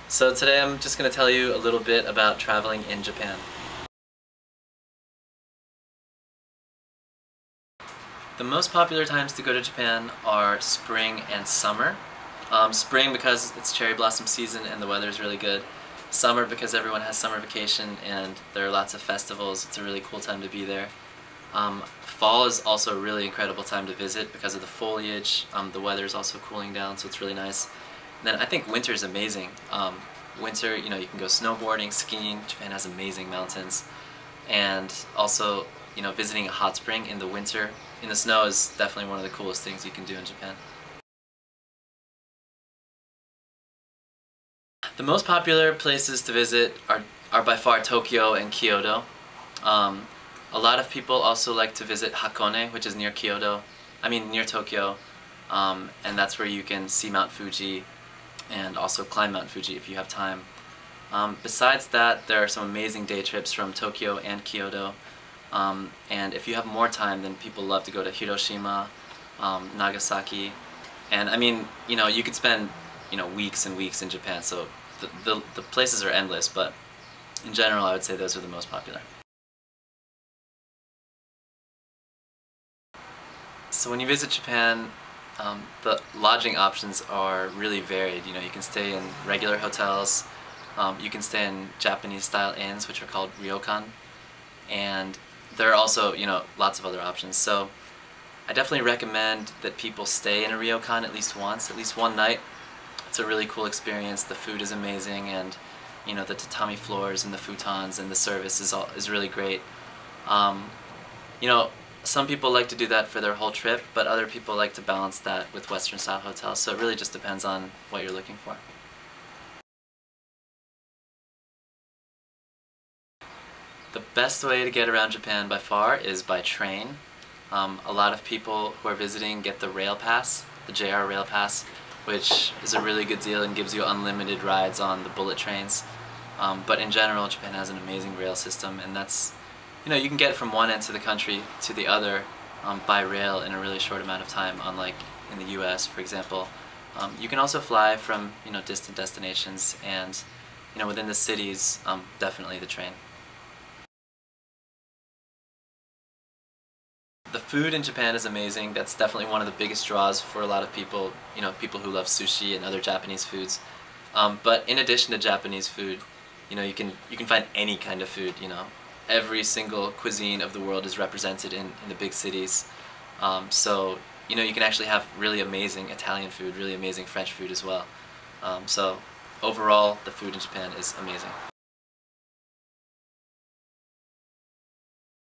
So today I'm just going to tell you a little bit about traveling in Japan. The most popular times to go to Japan are spring and summer. Spring because it's cherry blossom season and the weather is really good. Summer because everyone has summer vacation and there are lots of festivals. It's a really cool time to be there. Fall is also a really incredible time to visit because of the foliage. The weather is also cooling down, so it's really nice. And then I think winter is amazing. Winter, you can go snowboarding, skiing. Japan has amazing mountains. And also, visiting a hot spring in the winter, in the snow, is definitely one of the coolest things you can do in Japan. The most popular places to visit are by far Tokyo and Kyoto. A lot of people also like to visit Hakone, which is near near Tokyo, and that's where you can see Mount Fuji and also climb Mount Fuji if you have time. Besides that, there are some amazing day trips from Tokyo and Kyoto, and if you have more time, then people love to go to Hiroshima, Nagasaki, and you could spend weeks and weeks in Japan, so the places are endless, but in general I would say those are the most popular. So when you visit Japan, the lodging options are really varied. You can stay in regular hotels, you can stay in Japanese-style inns, which are called ryokan, and there are also, lots of other options. So I definitely recommend that people stay in a ryokan at least once, at least one night. It's a really cool experience. The food is amazing, and the tatami floors and the futons and the service is really great. Some people like to do that for their whole trip, but other people like to balance that with Western-style hotels, so it really just depends on what you're looking for. The best way to get around Japan by far is by train. A lot of people who are visiting get the rail pass, the JR rail pass, which is a really good deal and gives you unlimited rides on the bullet trains. But in general, Japan has an amazing rail system, and that's you can get from one end of the country to the other by rail in a really short amount of time, unlike in the US, for example. You can also fly from distant destinations, and within the cities, definitely the train. The food in Japan is amazing. That's definitely one of the biggest draws for a lot of people, people who love sushi and other Japanese foods. But in addition to Japanese food, you can find any kind of food, Every single cuisine of the world is represented in the big cities. So, you can actually have really amazing Italian food, really amazing French food as well. So, overall, the food in Japan is amazing.